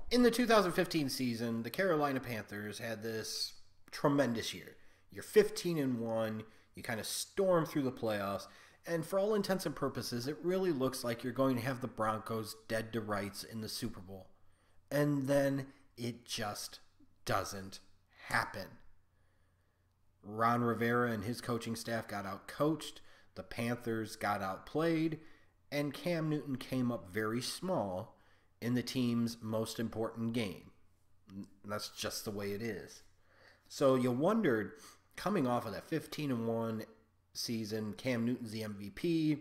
In the 2015 season, the Carolina Panthers had this tremendous year. You're 15-1, you kind of storm through the playoffs, and for all intents and purposes, it really looks like you're going to have the Broncos dead to rights in the Super Bowl. And then it just doesn't happen. Ron Rivera and his coaching staff got out-coached, the Panthers got outplayed, and Cam Newton came up very small in the team's most important game. That's just the way it is. So you wondered, coming off of that 15-1 season, Cam Newton's the MVP.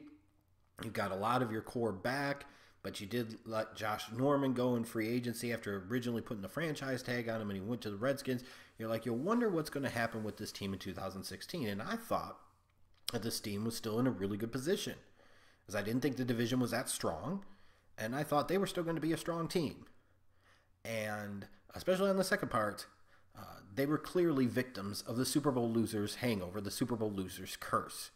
You got a lot of your core back, but you did let Josh Norman go in free agency after originally putting the franchise tag on him, and he went to the Redskins. You're like, you'll wonder what's going to happen with this team in 2016. And I thought that this team was still in a really good position, because I didn't think the division was that strong, and I thought they were still going to be a strong team. And especially on the second part, they were clearly victims of the Super Bowl losers hangover, the Super Bowl losers curse,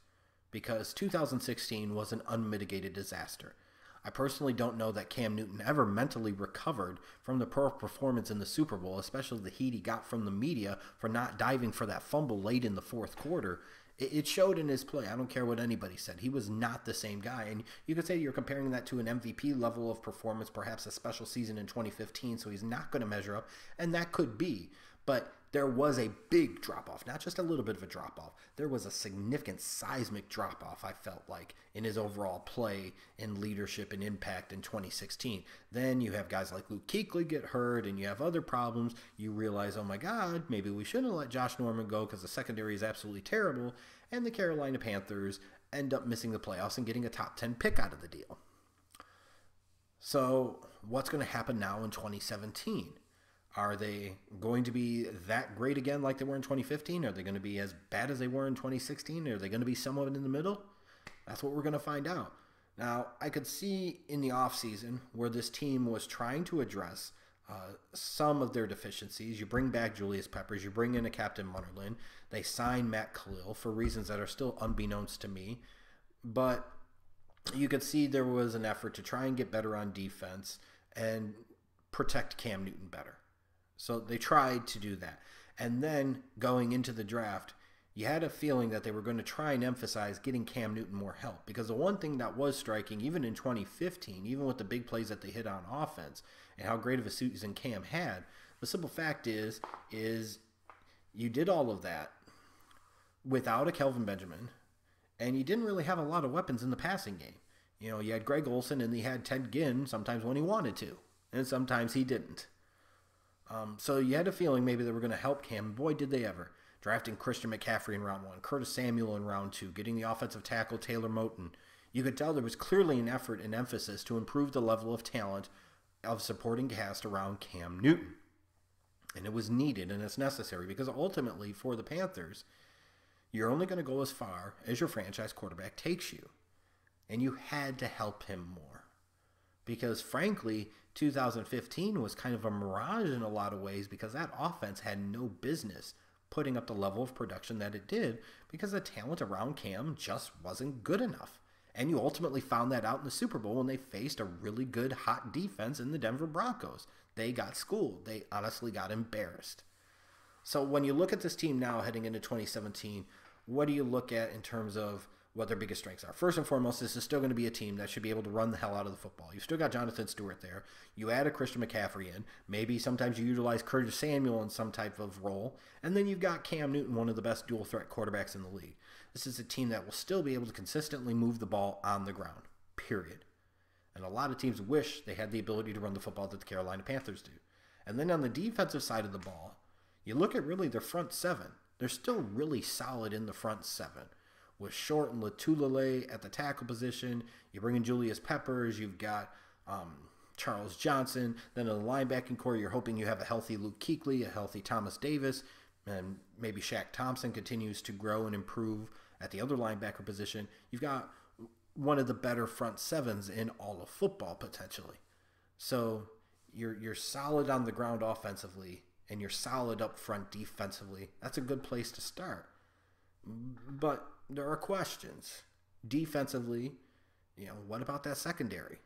because 2016 was an unmitigated disaster. I personally don't know that Cam Newton ever mentally recovered from the poor performance in the Super Bowl, especially the heat he got from the media for not diving for that fumble late in the fourth quarter. It showed in his play. I don't care what anybody said. He was not the same guy. And you could say you're comparing that to an MVP level of performance, perhaps a special season in 2015, so he's not going to measure up, and that could be. But there was a big drop-off, not just a little bit of a drop-off. There was a significant seismic drop-off, I felt like, in his overall play and leadership and impact in 2016. Then you have guys like Luke Kuechly get hurt, and you have other problems. You realize, oh my God, maybe we shouldn't have let Josh Norman go because the secondary is absolutely terrible. And the Carolina Panthers end up missing the playoffs and getting a top 10 pick out of the deal. So what's going to happen now in 2017? Are they going to be that great again like they were in 2015? Are they going to be as bad as they were in 2016? Are they going to be somewhat in the middle? That's what we're going to find out. Now, I could see in the offseason where this team was trying to address some of their deficiencies. You bring back Julius Peppers. You bring in a Captain Munnerlyn. They sign Matt Khalil for reasons that are still unbeknownst to me. But you could see there was an effort to try and get better on defense and protect Cam Newton better. So they tried to do that. And then going into the draft, you had a feeling that they were going to try and emphasize getting Cam Newton more help. Because the one thing that was striking, even in 2015, even with the big plays that they hit on offense and how great of a season Cam had, the simple fact is you did all of that without a Kelvin Benjamin, and you didn't really have a lot of weapons in the passing game. You know, you had Greg Olsen and you had Ted Ginn sometimes when he wanted to, and sometimes he didn't. So you had a feeling maybe they were going to help Cam. Boy, did they ever. Drafting Christian McCaffrey in round 1, Curtis Samuel in round 2, getting the offensive tackle Taylor Moton. You could tell there was clearly an effort and emphasis to improve the level of talent of supporting cast around Cam Newton. And it was needed and it's necessary because ultimately for the Panthers, you're only going to go as far as your franchise quarterback takes you. And you had to help him more. Because frankly, 2015 was kind of a mirage in a lot of ways because that offense had no business putting up the level of production that it did because the talent around Cam just wasn't good enough. And you ultimately found that out in the Super Bowl when they faced a really good, hot defense in the Denver Broncos. They got schooled. They honestly got embarrassed. So when you look at this team now heading into 2017, what do you look at in terms of what their biggest strengths are? First and foremost, this is still going to be a team that should be able to run the hell out of the football. You've still got Jonathan Stewart there. You add a Christian McCaffrey in. Maybe sometimes you utilize Curtis Samuel in some type of role. And then you've got Cam Newton, one of the best dual-threat quarterbacks in the league. This is a team that will still be able to consistently move the ball on the ground, period. And a lot of teams wish they had the ability to run the football that the Carolina Panthers do. And then on the defensive side of the ball, you look at really their front seven. They're still really solid in the front seven. With Short and Latulele at the tackle position. You bring in Julius Peppers. You've got Charles Johnson. Then in the linebacking core, you're hoping you have a healthy Luke Kuechly, a healthy Thomas Davis, and maybe Shaq Thompson continues to grow and improve at the other linebacker position. You've got one of the better front sevens in all of football potentially. So you're solid on the ground offensively, and you're solid up front defensively. That's a good place to start. But there are questions. Defensively, what about that secondary?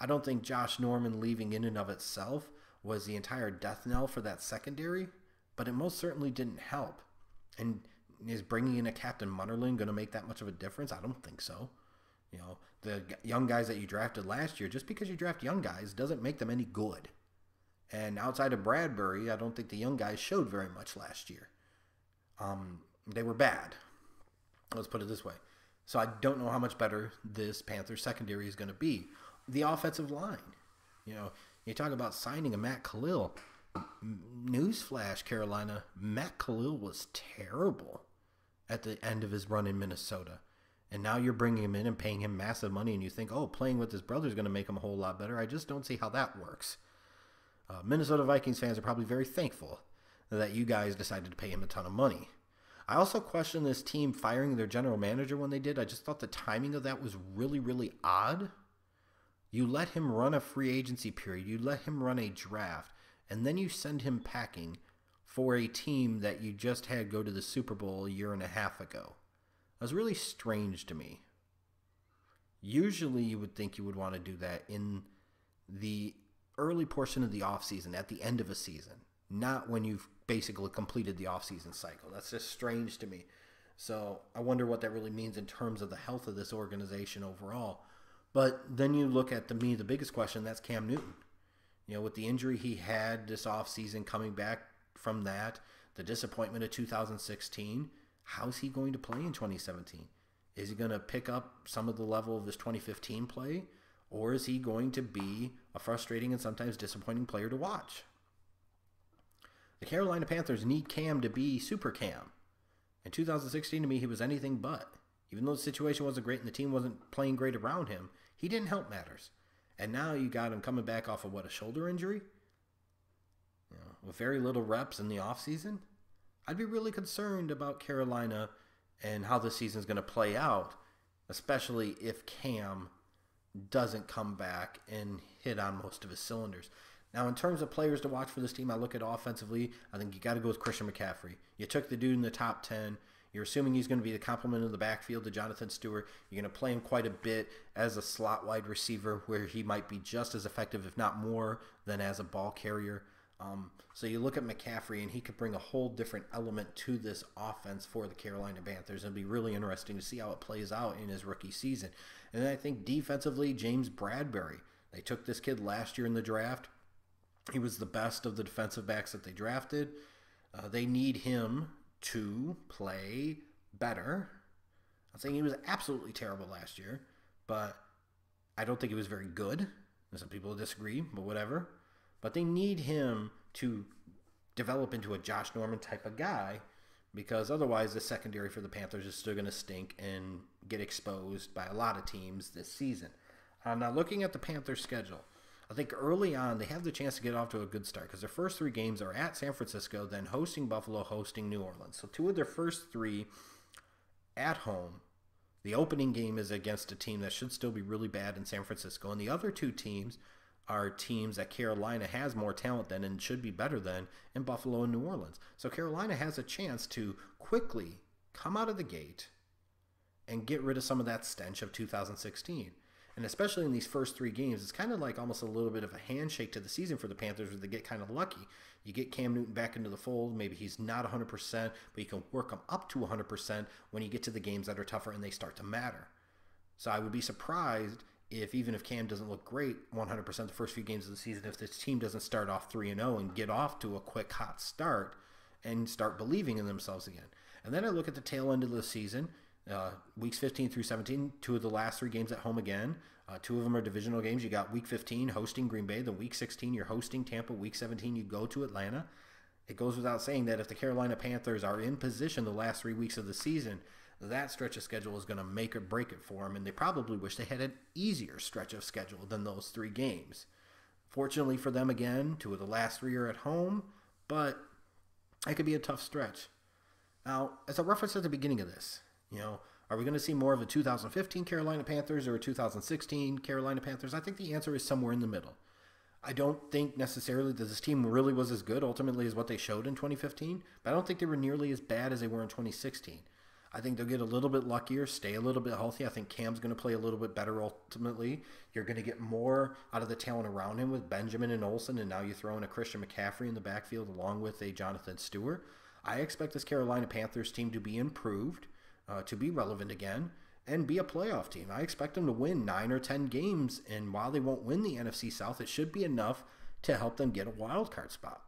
I don't think Josh Norman leaving in and of itself was the entire death knell for that secondary, but it most certainly didn't help. And is bringing in a Captain Munnerlyn going to make that much of a difference? I don't think so. You know, the young guys that you drafted last year, just because you draft young guys doesn't make them any good. And outside of Bradbury, I don't think the young guys showed very much last year. They were bad. Let's put it this way. So I don't know how much better this Panthers secondary is going to be. The offensive line. You know, you talk about signing a Matt Khalil. Newsflash, Carolina, Matt Khalil was terrible at the end of his run in Minnesota. And now you're bringing him in and paying him massive money, and you think, oh, playing with his brother is going to make him a whole lot better. I just don't see how that works. Minnesota Vikings fans are probably very thankful that you guys decided to pay him a ton of money. I also question this team firing their general manager when they did. I just thought the timing of that was really, really odd. You let him run a free agency period. You let him run a draft. And then you send him packing for a team that you just had go to the Super Bowl a year and a half ago. That was really strange to me. Usually you would think you would want to do that in the early portion of the offseason, at the end of a season, not when you've basically completed the offseason cycle. That's just strange to me. So I wonder what that really means in terms of the health of this organization overall. But then you look at, the biggest question, that's Cam Newton. You know, with the injury he had this offseason, coming back from that, the disappointment of 2016, how's he going to play in 2017? Is he going to pick up some of the level of his 2015 play? Or is he going to be a frustrating and sometimes disappointing player to watch? The Carolina Panthers need Cam to be Super Cam. In 2016, to me, he was anything but. Even though the situation wasn't great and the team wasn't playing great around him, he didn't help matters. And now you got him coming back off of, a shoulder injury? You know, with very little reps in the offseason? I'd be really concerned about Carolina and how this season's going to play out, especially if Cam doesn't come back and hit on most of his cylinders. Now, in terms of players to watch for this team, I look at offensively, I think you got to go with Christian McCaffrey. You took the dude in the top 10. You're assuming he's going to be the complement of the backfield to Jonathan Stewart. You're going to play him quite a bit as a slot wide receiver, where he might be just as effective, if not more, than as a ball carrier. So you look at McCaffrey, and he could bring a whole different element to this offense for the Carolina Panthers. It'll be really interesting to see how it plays out in his rookie season. And then I think defensively, James Bradbury. They took this kid last year in the draft. He was the best of the defensive backs that they drafted. They need him to play better. I'm saying he was absolutely terrible last year, but I don't think he was very good. Some people disagree, but whatever. But they need him to develop into a Josh Norman type of guy, because otherwise the secondary for the Panthers is still going to stink and get exposed by a lot of teams this season. Now, looking at the Panthers' schedule, I think early on they have the chance to get off to a good start, because their first 3 games are at San Francisco, then hosting Buffalo, hosting New Orleans. So 2 of their first 3 at home. The opening game is against a team that should still be really bad in San Francisco, and the other 2 teams are teams that Carolina has more talent than and should be better than in Buffalo and New Orleans. So Carolina has a chance to quickly come out of the gate and get rid of some of that stench of 2016. And especially in these first 3 games, it's kind of like almost a little bit of a handshake to the season for the Panthers, where they get kind of lucky. You get Cam Newton back into the fold. Maybe he's not 100%, but you can work him up to 100% when you get to the games that are tougher and they start to matter. So I would be surprised even if Cam doesn't look great 100% the first few games of the season, if this team doesn't start off 3-0 and get off to a quick, hot start and start believing in themselves again. And then I look at the tail end of the season, weeks 15 through 17, 2 of the last 3 games at home again. 2 of them are divisional games. You got week 15 hosting Green Bay. Then week 16 you're hosting Tampa. Week 17 you go to Atlanta. It goes without saying that if the Carolina Panthers are in position the last 3 weeks of the season, that stretch of schedule is going to make or break it for them, and they probably wish they had an easier stretch of schedule than those 3 games. Fortunately for them, again, 2 of the last 3 are at home, but it could be a tough stretch. Now, as a reference at the beginning of this, are we going to see more of a 2015 Carolina Panthers or a 2016 Carolina Panthers? I think the answer is somewhere in the middle. I don't think necessarily that this team really was as good ultimately as what they showed in 2015, but I don't think they were nearly as bad as they were in 2016. I think they'll get a little bit luckier, stay a little bit healthy. I think Cam's going to play a little bit better ultimately. You're going to get more out of the talent around him with Benjamin and Olsen, and now you throw in a Christian McCaffrey in the backfield along with a Jonathan Stewart. I expect this Carolina Panthers team to be improved, to be relevant again, and be a playoff team. I expect them to win 9 or 10 games, and while they won't win the NFC South, it should be enough to help them get a wild card spot.